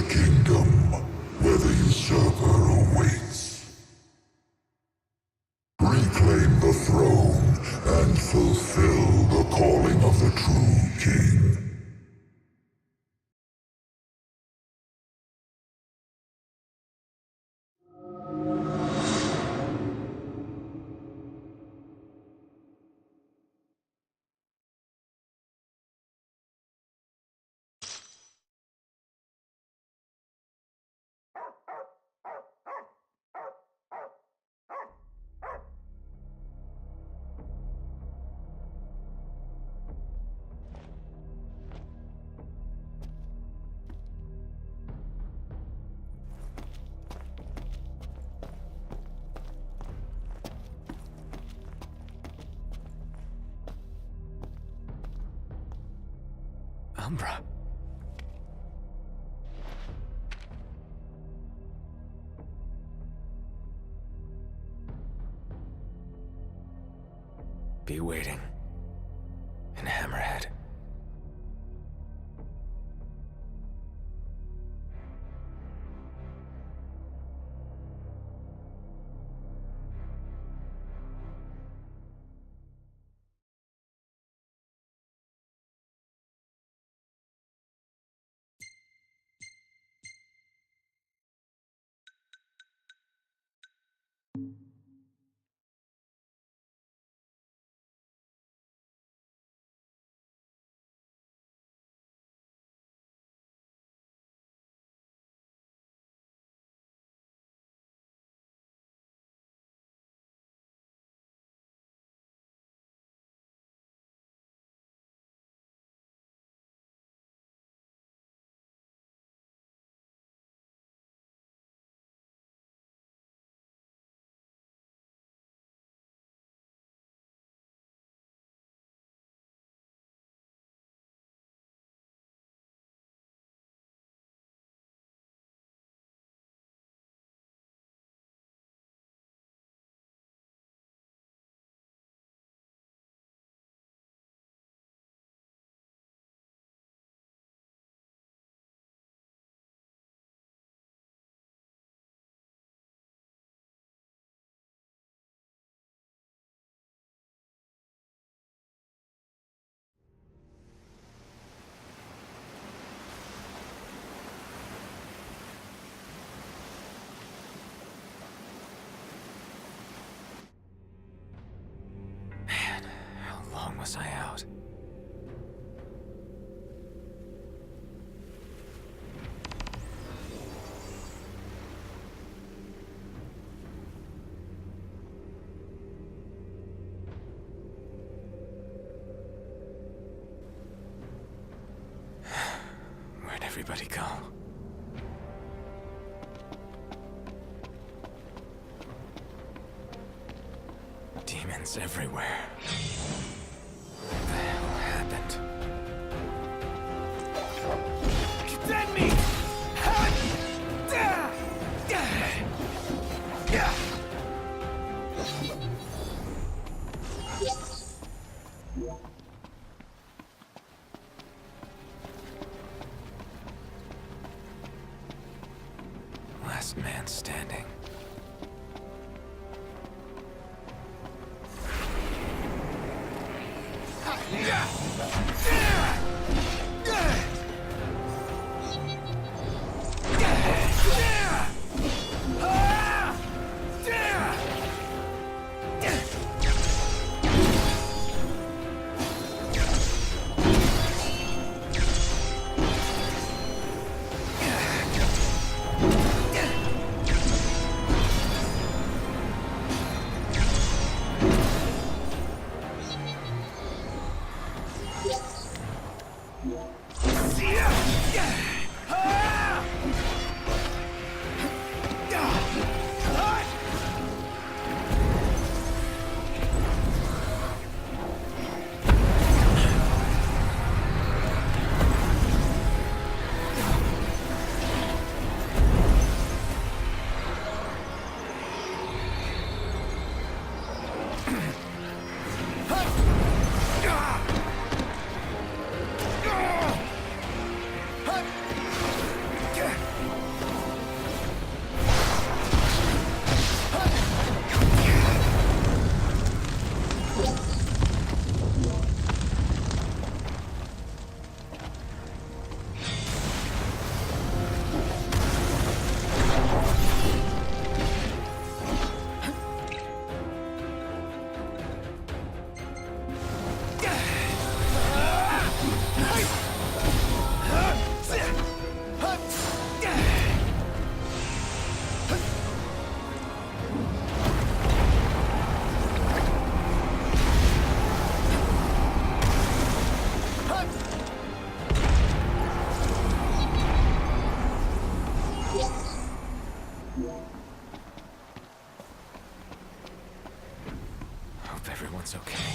kingdom where the usurper awaits. Reclaim the throne and fulfill the calling of the true king. Umbra. Be waiting. In Hammerhead. How long was I out? Where'd everybody go? Demons everywhere. What the hell happened? Defend me! Last man standing. was okay.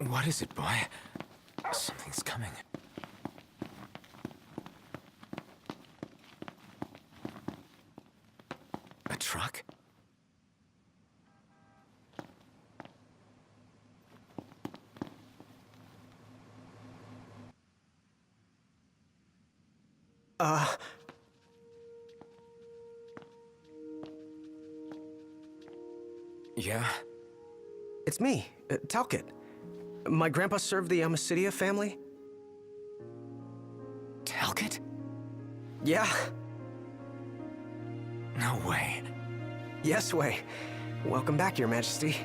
What is it, boy? Something's coming. A truck? Yeah? It's me, Talcott. My grandpa served the Amicitia family? Talcott? Yeah. No way. Yes way. Welcome back, Your Majesty.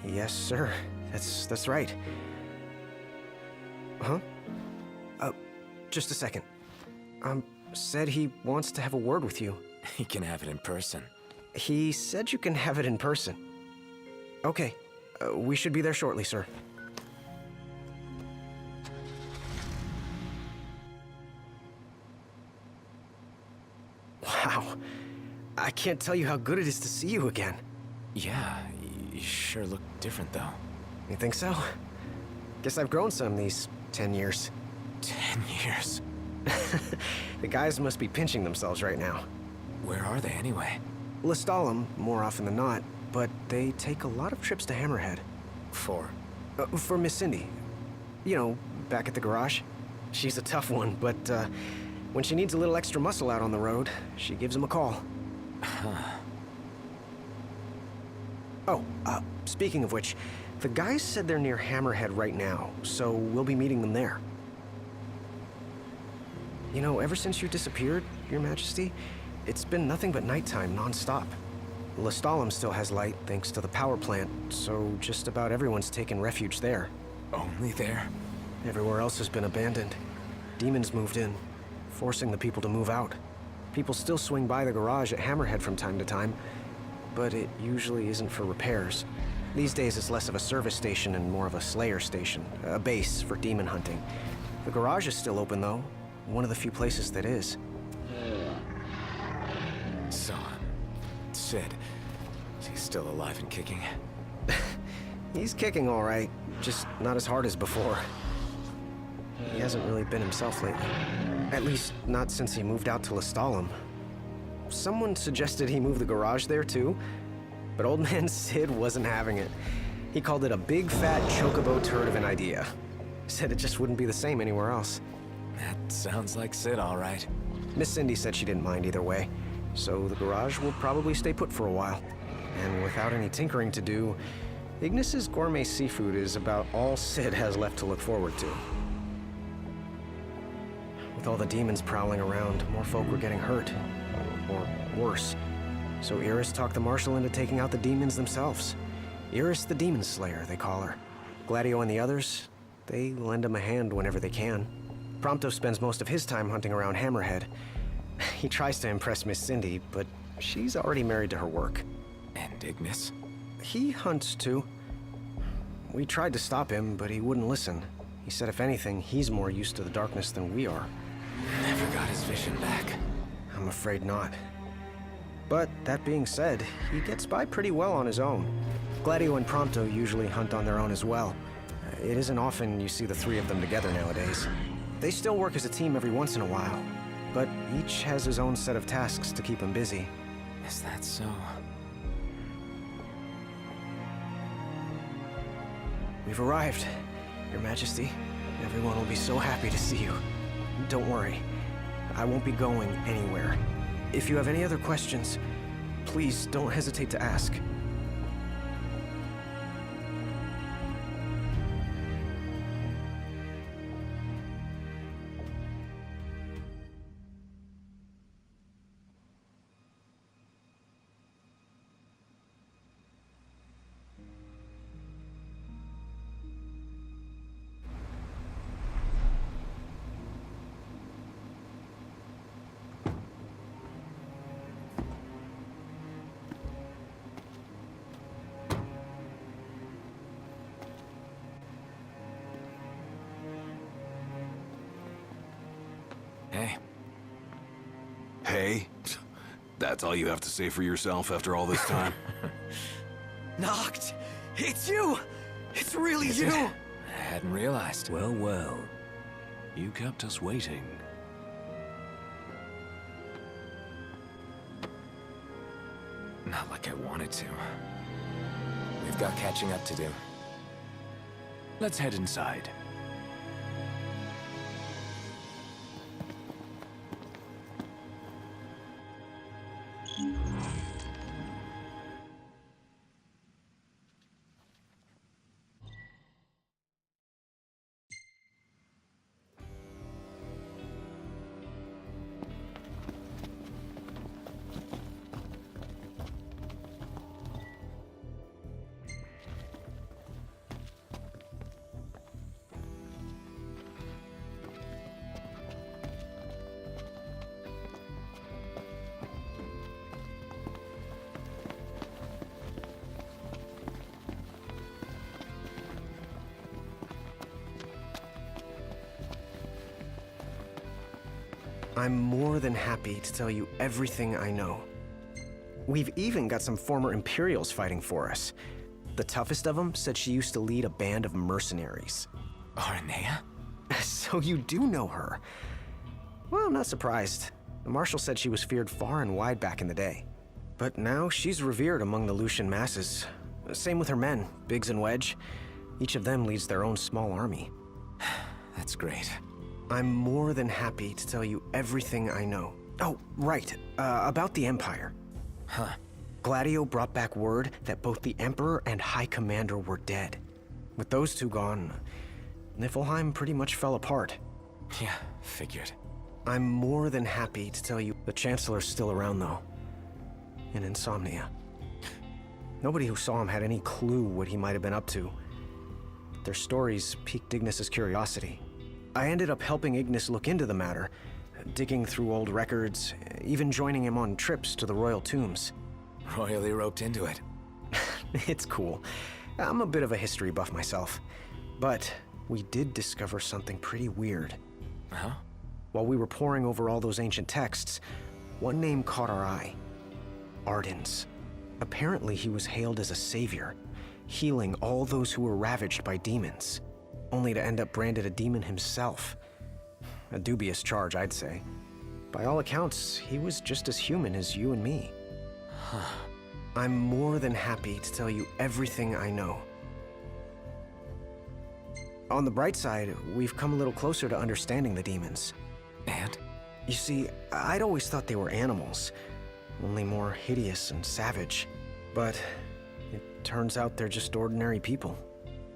Yes, sir. That's right. Huh? Just a second. Said he wants to have a word with you. He can have it in person. He said you can have it in person. Okay. We should be there shortly, sir. Wow. I can't tell you how good it is to see you again. Yeah, you sure look different, though. You think so? Guess I've grown some these 10 years. 10 years. The guys must be pinching themselves right now. Where are they, anyway? Lestalem, more often than not, but they take a lot of trips to Hammerhead. For For Miss Cindy. You know, back at the garage. She's a tough one, but when she needs a little extra muscle out on the road, she gives him a call. Oh, speaking of which, the guys said they're near Hammerhead right now, so we'll be meeting them there. You know, ever since you disappeared, Your Majesty, it's been nothing but nighttime non-stop. Lestalem still has light thanks to the power plant, so just about everyone's taken refuge there. only there? Everywhere else has been abandoned. Demons moved in, forcing the people to move out. People still swing by the garage at Hammerhead from time to time, but it usually isn't for repairs. These days it's less of a service station and more of a slayer station, a base for demon hunting. The garage is still open though, One of the few places that is. So, Sid, he's still alive and kicking. He's kicking all right, just not as hard as before. He hasn't really been himself lately. At least, not since he moved out to Lestalem. Someone suggested he move the garage there too, but old man Sid wasn't having it. He called it a big fat chocobo turd of an idea. Said it just wouldn't be the same anywhere else. That sounds like Sid, all right. Miss Cindy said she didn't mind either way, so the garage will probably stay put for a while. And without any tinkering to do, Ignis's gourmet seafood is about all Sid has left to look forward to. With all the demons prowling around, more folk were getting hurt. Or worse. So Iris talked the Marshal into taking out the demons themselves. Iris the Demon Slayer, they call her. Gladio and the others, they lend him a hand whenever they can. Prompto spends most of his time hunting around Hammerhead. He tries to impress Miss Cindy, but she's already married to her work. And Ignis? He hunts too. We tried to stop him, but he wouldn't listen. He said if anything, he's more used to the darkness than we are. Never got his vision back. I'm afraid not. But that being said, he gets by pretty well on his own. Gladio and Prompto usually hunt on their own as well. It isn't often you see the three of them together nowadays. They still work as a team every once in a while, but each has his own set of tasks to keep him busy. Is that so? We've arrived, Your Majesty. Everyone will be so happy to see you. Don't worry. I won't be going anywhere. If you have any other questions, please don't hesitate to ask. Hey. Hey? That's all you have to say for yourself after all this time? Noct! It's you! It's really Is you! it? I hadn't realized. Well, well. You kept us waiting. Not like I wanted to. We've got catching up to do. Let's head inside. I'm more than happy to tell you everything I know. We've even got some former Imperials fighting for us. The toughest of them said she used to lead a band of mercenaries. Aranea? So you do know her. Well, I'm not surprised. The Marshal said she was feared far and wide back in the day. But now she's revered among the Lucian masses. Same with her men, Biggs and Wedge. Each of them leads their own small army. That's great. I'm more than happy to tell you everything I know. Oh, right, about the Empire. Huh. Gladio brought back word that both the Emperor and High Commander were dead. With those two gone, Niflheim pretty much fell apart. Yeah, figured. I'm more than happy to tell you the Chancellor's still around, though. In Insomnia. Nobody who saw him had any clue what he might have been up to. Their stories piqued Ignis's curiosity. I ended up helping Ignis look into the matter, digging through old records, even joining him on trips to the royal tombs. Royally roped into it. It's cool. I'm a bit of a history buff myself. But we did discover something pretty weird. Huh? While we were poring over all those ancient texts, one name caught our eye. Ardens. Apparently he was hailed as a savior, healing all those who were ravaged by demons, only to end up branded a demon himself. A dubious charge, I'd say. By all accounts, he was just as human as you and me. I'm more than happy to tell you everything I know. On the bright side, we've come a little closer to understanding the demons. And? You see, I'd always thought they were animals, only more hideous and savage. But it turns out they're just ordinary people.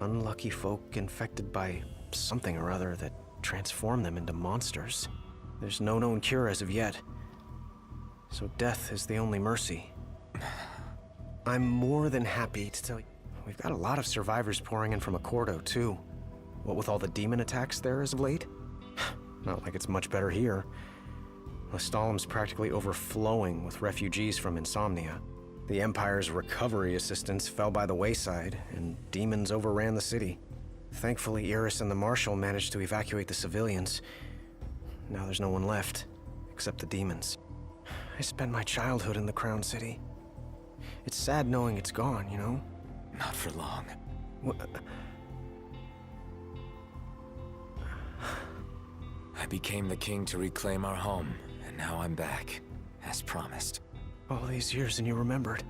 Unlucky folk infected by something or other that transformed them into monsters. There's no known cure as of yet, so death is the only mercy. I'm more than happy to tell you, we've got a lot of survivors pouring in from Accordo, too. What with all the demon attacks there as of late? Not like it's much better here. Lestalem's practically overflowing with refugees from Insomnia. The Empire's recovery assistance fell by the wayside, and demons overran the city. Thankfully, Iris and the Marshal managed to evacuate the civilians. Now there's no one left, except the demons. I spent my childhood in the Crown City. It's sad knowing it's gone, you know? Not for long. I became the king to reclaim our home, and now I'm back, as promised. All these years and you remembered.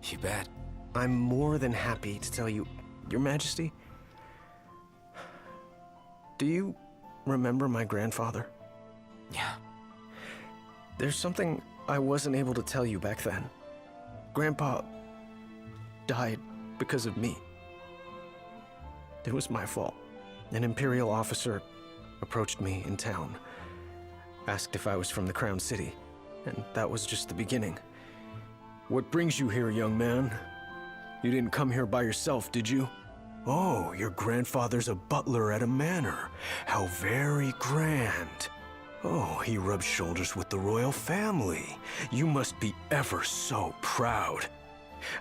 You bet. I'm more than happy to tell you, Your Majesty. Do you remember my grandfather? Yeah. There's something I wasn't able to tell you back then. Grandpa died because of me. It was my fault. An Imperial officer approached me in town, asked if I was from the Crown City, and that was just the beginning. What brings you here, young man? You didn't come here by yourself, did you? Oh, your grandfather's a butler at a manor. How very grand. Oh, he rubs shoulders with the royal family. You must be ever so proud.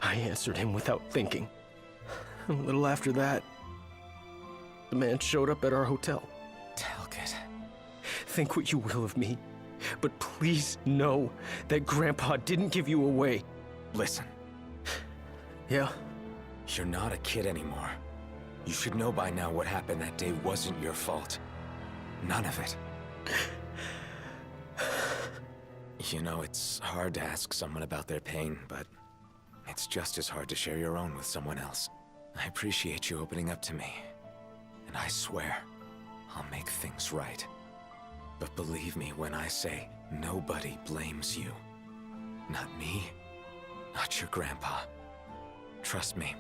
I answered him without thinking. A little after that, the man showed up at our hotel. Talcott. Think what you will of me, but please know that Grandpa didn't give you away. Listen, Yeah? you're not a kid anymore. You should know by now what happened that day wasn't your fault. None of it. You know, it's hard to ask someone about their pain, but it's just as hard to share your own with someone else. I appreciate you opening up to me, and I swear I'll make things right. But believe me when I say nobody blames you. Not me, not your grandpa. Trust me,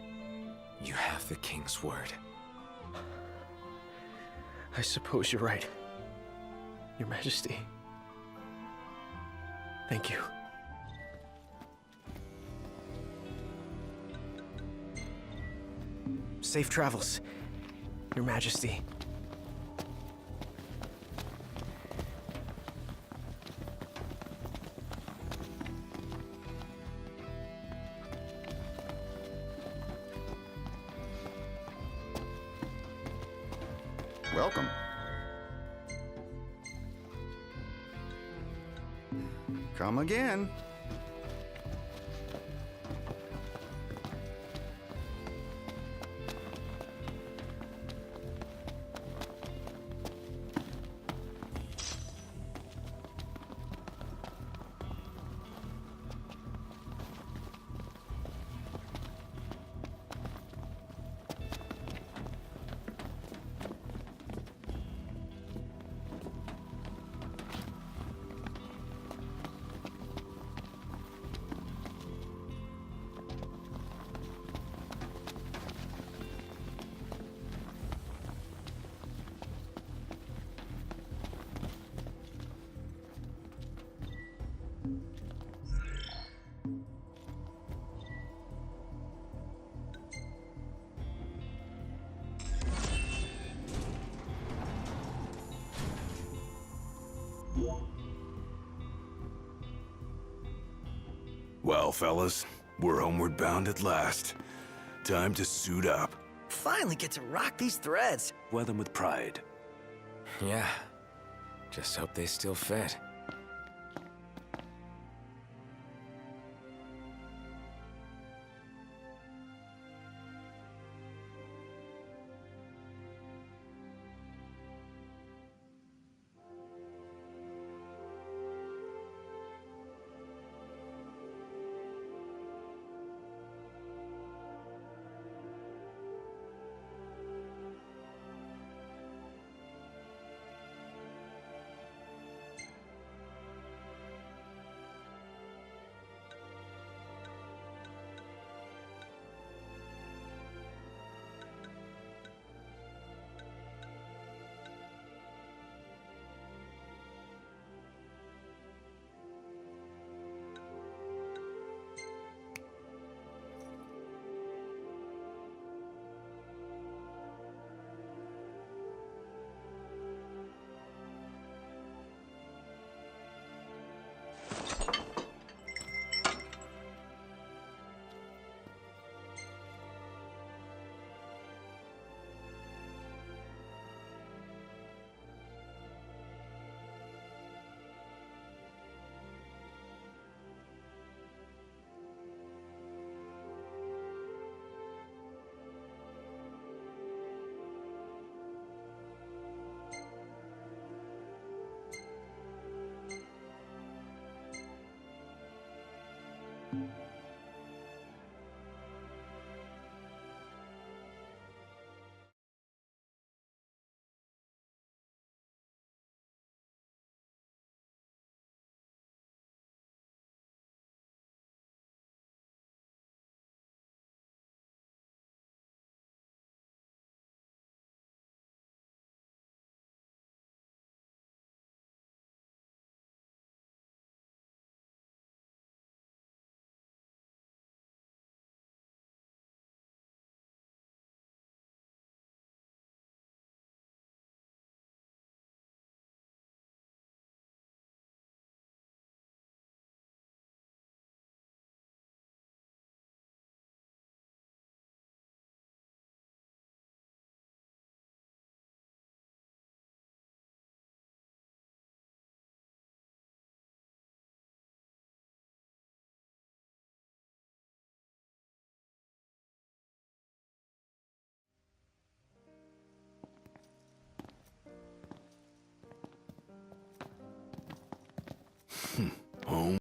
you have the king's word. I suppose you're right. Your Majesty. Thank you. Safe travels, Your Majesty. Welcome. Come again. Well, fellas, we're homeward bound at last. Time to suit up. Finally get to rock these threads. Wear them with pride. Yeah, Just hope they still fed.